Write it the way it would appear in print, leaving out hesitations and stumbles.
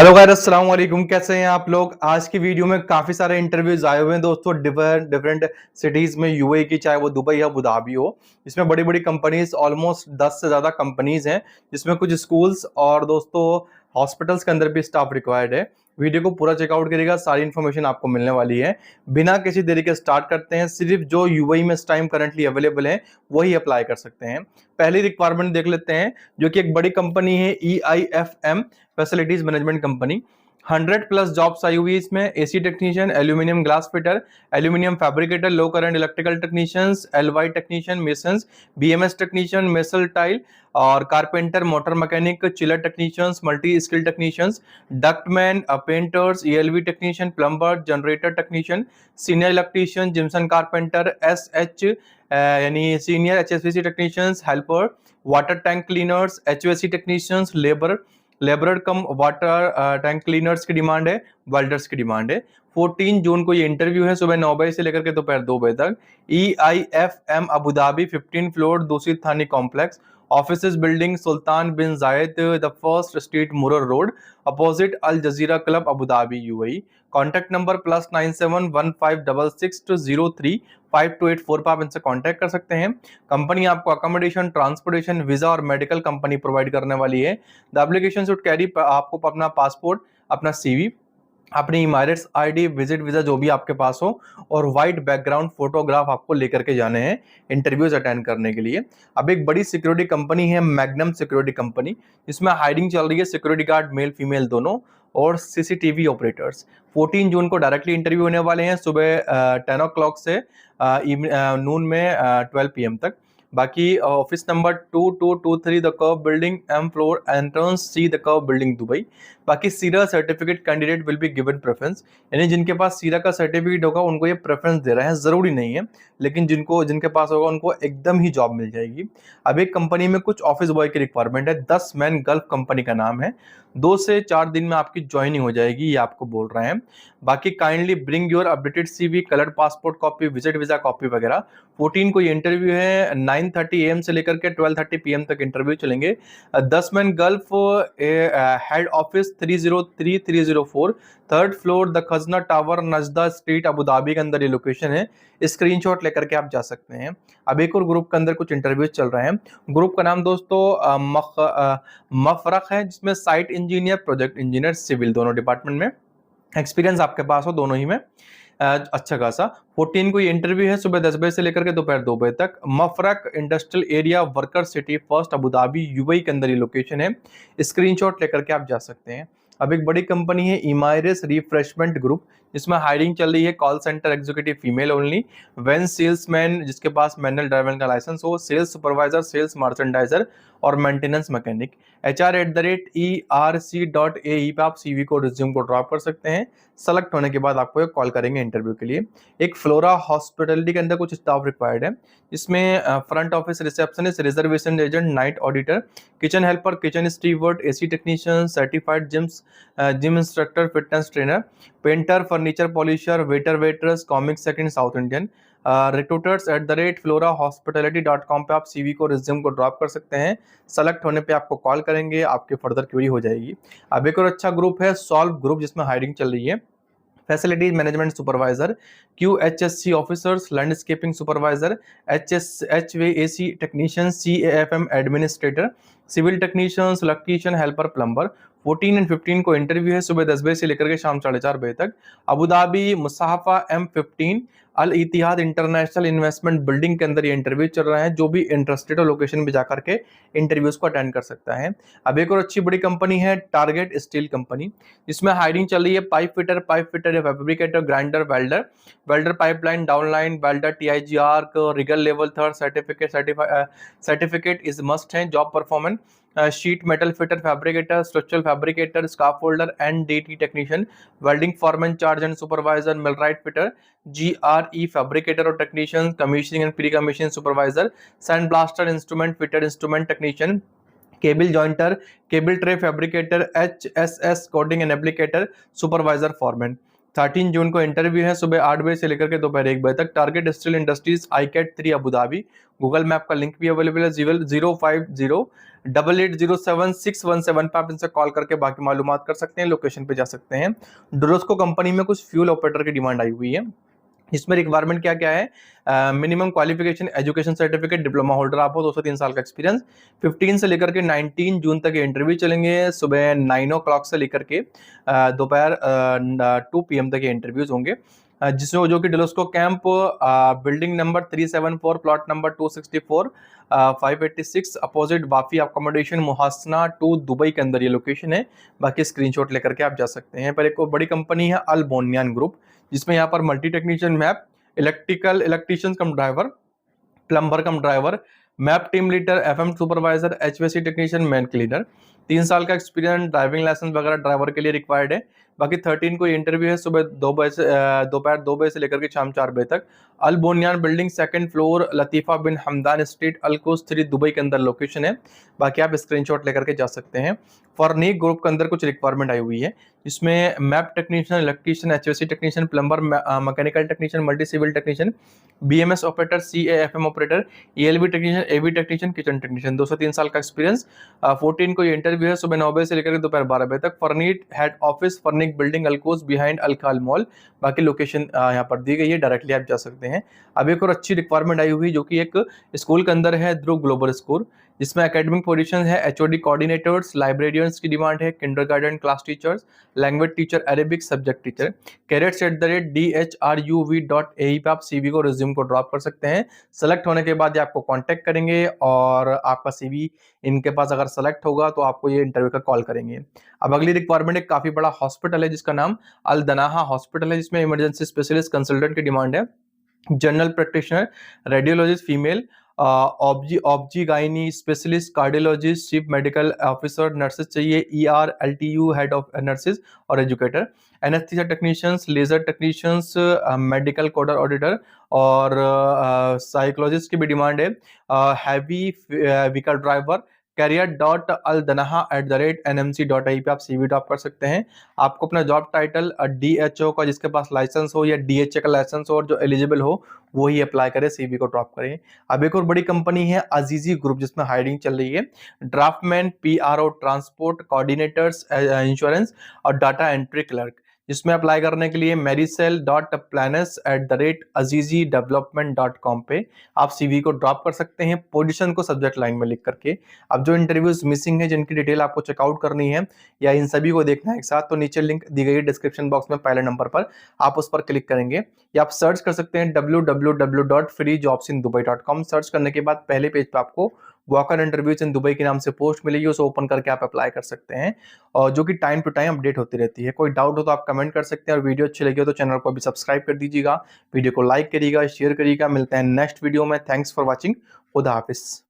Hello guys, अस्सलाम वालेकुम। कैसे हैं आप लोग। आज की वीडियो में काफी सारे इंटरव्यूज आए हुए हैं दोस्तों, डिफरेंट डिफरेंट सिटीज में, यूएई की, चाहे वो दुबई या अबू धाबी हो। इसमें बड़ी बड़ी कंपनीज, ऑलमोस्ट 10 से ज्यादा कंपनीज हैं, जिसमें कुछ स्कूल्स और दोस्तों हॉस्पिटल्स के अंदर भी स्टाफ रिक्वायर्ड है। वीडियो को पूरा चेकआउट करिएगा, सारी इन्फॉर्मेशन आपको मिलने वाली है। बिना किसी देरी के स्टार्ट करते हैं। सिर्फ जो यूएई में इस टाइम करंटली अवेलेबल है वही अप्लाई कर सकते हैं। पहली रिक्वायरमेंट देख लेते हैं, जो कि एक बड़ी कंपनी है, EIFM facilities management company. 100+ jobs आई हुई इसमें। AC technician, aluminium glass fitter, aluminium fabricator, low current electrical technicians, LY technician, masons, BMS technician, mason tile और carpenter, motor mechanic, chiller technicians, multi skill technicians, ductman, painters, ELV technician, plumber, generator technician, senior electrician, gypsum carpenter, SH यानी senior HSVC technicians, helper, water tank cleaners, HVAC technicians, labourer cum water tank cleaners की demand है, welders की demand है। 14 जून को ये interview है, सुबह 9 बजे से लेकर के दोपहर 2 बजे तक। EIFM अबू धाबी, 15 फ्लोर, दूसरी Thani complex, office building Sultan bin Zayed the first street, Muroor road, opposite Al Jazira club, Abu Dhabi, UAE। Contact number +9715603528 पर आप इनसे कॉन्टैक्ट कर सकते हैं। कंपनी आपको अकोमोडेशन, ट्रांसपोर्टेशन, वीजा और मेडिकल कंपनी प्रोवाइड करने वाली है। द एप्लीकेशन शुड कैरी आपको अपना पासपोर्ट, अपना CV, अपनी इमारत ID, विजिट वीजा जो भी आपके पास हो, और व्हाइट बैकग्राउंड फोटोग्राफ आपको लेकर के जाने हैं इंटरव्यूज अटेंड करने के लिए। अब एक बड़ी सिक्योरिटी कंपनी है, मैग्नम सिक्योरिटी कंपनी। इसमें हायरिंग चल रही है, सिक्योरिटी गार्ड मेल फीमेल दोनों, और CCTV ऑपरेटर्स। 14 जून को डायरेक्टली इंटरव्यू होने वाले हैं, सुबह 10 o'clock से नून में 12 PM तक। बाकी office number 2223 the curve building, M floor, entrance C the curve building, Dubai. बाकी सीरा certificate candidate will be given preference, यानी जिनके पास सीरा का सर्टिफिकेट होगा उनको ये प्रेफरेंस दे रहे हैं, जरूरी नहीं है, लेकिन जिनके पास होगा उनको एकदम ही जॉब मिल जाएगी। अब एक कंपनी में कुछ ऑफिस बॉय की रिक्वायरमेंट है, 10 मैन गल्फ कंपनी का नाम है। 2 से 4 दिन में आपकी ज्वाइनिंग हो जाएगी, ये आपको बोल रहे हैं। बाकी kindly bring your updated CV, colour passport copy, visit visa copy वगैरह। 14 को ये इंटरव्यू है, 9:30 AM से लेकर के 12:30 PM तक इंटरव्यू चलेंगे। 10 man gulf head office 303-304, 3rd floor, the Khazna tower, Najda street, Abu Dhabi के अंदर ये लोकेशन है। स्क्रीनशॉट लेकर के आप जा सकते हैं। अब एक और ग्रुप के अंदर कुछ इंटरव्यूज चल रहे हैं। ग्रुप का नाम दोस्तों मफरक है, जिसमें site engineer, project engineer, civil दोनों डिपार्टमेंट में एक्सपीरियंस आपके पास हो, दोनों ही में अच्छा खासा। 14 को ये इंटरव्यू है, सुबह 10 बजे से लेकर के दोपहर 2 बजे तक। Mafraq industrial area, worker city, first, Abu Dhabi, UAE के अंदर ये लोकेशन है। स्क्रीनशॉट लेकर के आप जा सकते हैं। अब एक बड़ी कंपनी है, इमाइरस रिफ्रेशमेंट ग्रुप, जिसमें हायरिंग चल रही है, call centre executive female only, when salesman जिसके पास मैनुअल ड्राइविंग का लाइसेंस हो, सेल्स सुपरवाइजर, सेल्स मर्चेंडाइजर और मेंटेनेंस मैकेनिक। HR@erc.ae पे आप CV को, रिज्यूम को ड्रॉप कर सकते हैं। सेलेक्ट होने के बाद आपको एक कॉल करेंगे इंटरव्यू के लिए। एक फ्लोरा हॉस्पिटलिटी के अंदर कुछ स्टाफ रिक्वायर्ड है। इसमें front office receptionist, reservation agent, night auditor, kitchen helper, kitchen steward, AC technician, certified gym instructor, fitness trainer, painter, furniture polisher, waiter waiters, comic second, south Indian. recruiters@florahospitality.com पे आप CV को, resume को drop कर सकते हैं। Select होने पे आपको कॉल करेंगे, आपकी फर्दर क्वेरी हो जाएगी। अब एक और अच्छा ग्रुप है, सॉल्व ग्रुप, जिसमें हायरिंग चल रही है। Facilities management supervisor, QHSC officers, landscaping supervisor, HVAC technician, CAFM administrator, civil technicians, electrician, helper, plumber. 14 और 15 को इंटरव्यू है, सुबह 10 बजे से लेकर के शाम 4:30 बजे तक। अबू धाबी मुसाफा M15 अल इतिहाद इंटरनेशनल इन्वेस्टमेंट बिल्डिंग के अंदर ये इंटरव्यू चल रहा है। जो भी इंटरेस्टेड हो, लोकेशन पे जाकर के इंटरव्यूज को अटेंड कर सकता है। अब एक और अच्छी बड़ी कंपनी है, टारगेट स्टील कंपनी, जिसमें हायरिंग चल रही है, पाइप फिटर या fabricator, grinder, welder pipeline, downline, welder, TIGR, rigger level 3rd certificate is must है। Job performance, sheet metal fitter, fabricator, structural fabricator, scaffolder, NDT technician, welding foreman, charge and supervisor, millwright fitter, GRE fabricator और technician, commissioning and pre commissioning supervisor, sand blaster, instrument fitter, instrument technician, cable jointer, cable tray fabricator, HSS coding and applicator, supervisor foreman. 13 जून को interview है, सुबह 8 बजे से लेकर के दोपहर 1 बजे तक। Target steel industries, ICAT 3 Abu Dhabi. Google map का लिंक भी अवेलेबल है। 05088076117 पे आप इनसे कॉल करके बाकी मालूमात कर सकते हैं, लोकेशन पे जा सकते हैं। डोरस्को कंपनी में कुछ फ्यूल ऑपरेटर की डिमांड आई हुई है। इसमें रिक्वायरमेंट क्या क्या है? Minimum qualification, education certificate, diploma holder आप हो, 2 से 3 साल का एक्सपीरियंस। 15 से लेकर के 19 जून तक ये इंटरव्यू चलेंगे। सुबह 9 o'clock से लेकर के दोपहर 2 PM तक ये इंटरव्यूज होंगे। जिसमें जो कि Dulsco camp, building number 374, plot number 264, 586 opposite Wafi accommodation, Muhaisnah 2, Dubai के अंदर ये लोकेशन है। बाकी स्क्रीनशॉट लेकर के आप जा सकते हैं। पर एक और बड़ी कंपनी है अल बोनियान ग्रुप, जिसमें यहाँ पर मल्टी टेक्नीशियन मैप, इलेक्ट्रिशियन कम ड्राइवर, प्लम्बर कम driver, map team leader, FM supervisor, HVAC technician, man cleaner. 3 साल का एक्सपीरियंस, ड्राइविंग लाइसेंस वगैरह ड्राइवर के लिए रिक्वायर्ड है। बाकी 13 को इंटरव्यू है, सुबह 2 बजे से दोपहर 2 बजे से लेकर के शाम 4 बजे तक। अल बोनियान बिल्डिंग, 2nd फ्लोर, लतीफा बिन हमदान स्ट्रीट, अल्कोस 3, दुबई के अंदर लोकेशन है। बाकी आप स्क्रीनशॉट लेकर के जा सकते हैं। फॉरनीक ग्रुप के अंदर कुछ रिक्वायरमेंट आई हुई है, इसमें map technician, electrician, HVAC technician, plumber, mechanical technician, multi civil technician, BMS operator, CAFM operator, ELB technician, AV technician, kitchen technician. 2 से 3 साल का एक्सपीरियंस। 14 को ये इंटरव्यू है, सुबह 9 बजे से लेकर दोपहर 12 बजे तक। फर्नीट हेड ऑफिस, फर्निक बिल्डिंग, अल्कोस बिहाइंड अल्काल मॉल। बाकी लोकेशन यहाँ पर दी गई है, डायरेक्टली आप जा सकते हैं। अब एक और अच्छी रिक्वायरमेंट आई हुई जो कि एक स्कूल के अंदर है, ध्रुव ग्लोबल स्कूल, जिसमें एकेडमिक पोजीशन है, HOD कोऑर्डिनेटर्स, लाइब्रेरियंस की डिमांड है, kindergarten class teachers, language teacher, Arabic subject teacher. carets@dhrUV.ae पे आप CV को, रिज्यूम को ड्रॉप कर सकते हैं। सेलेक्ट होने के बाद ये आपको कांटेक्ट करेंगे और आपका CV इनके पास अगर सेलेक्ट होगा तो आपको ये इंटरव्यू का कॉल करेंगे। अब अगली रिक्वायरमेंट एक काफी बड़ा हॉस्पिटल है जिसका नाम अल दनाहा हॉस्पिटल है, जिसमें इमरजेंसी स्पेशलिस्ट कंसल्टेंट की डिमांड है। General practitioner, radiologist female, obs gynae specialist, cardiologist, chief medical officer, nurses चाहिए, ER, LTU head of nurses और educator, anaesthesia technicians, laser technicians, medical coder auditor और साइकोलॉजिस्ट की भी demand है। Heavy vehicle driver. career.aldanaha@nmc.ai पे आप CV drop कर सकते हैं। आपको अपना जॉब टाइटल DHO का, जिसके पास लाइसेंस हो, या DHA का लाइसेंस हो और जो एलिजिबल हो वो ही अप्लाई करें, CV को ड्रॉप करें। अब एक और बड़ी कंपनी है अजीजी ग्रुप, जिसमें हायरिंग चल रही है। Draftsman, PRO, transport coordinators, insurance और डाटा एंट्री क्लर्क, जिसमें अप्लाई करने के लिए maricel.planus@azizidevelopment.com पे आप CV को ड्रॉप कर सकते हैं, पोजीशन को सब्जेक्ट लाइन में लिख करके। अब जो इंटरव्यूज मिसिंग है, जिनकी डिटेल आपको चेकआउट करनी है या इन सभी को देखना है एक साथ, तो नीचे लिंक दी गई है डिस्क्रिप्शन बॉक्स में, पहले नंबर पर आप उस पर क्लिक करेंगे या आप सर्च कर सकते हैं www.freejobsindubai.com। सर्च करने के बाद पहले पेज पे आपको वॉकर इंटरव्यूज इन दुबई के नाम से पोस्ट मिलेगी, उसे ओपन करके आप अप्लाई कर सकते हैं, और जो कि टाइम टू टाइम अपडेट होती रहती है। कोई डाउट हो तो आप कमेंट कर सकते हैं, और वीडियो अच्छी लगी हो तो चैनल को अभी सब्सक्राइब कर दीजिएगा, वीडियो को लाइक करिएगा, शेयर करिएगा। मिलते हैं नेक्स्ट वीडियो में। Thanks for watching. खुदा हाफिज।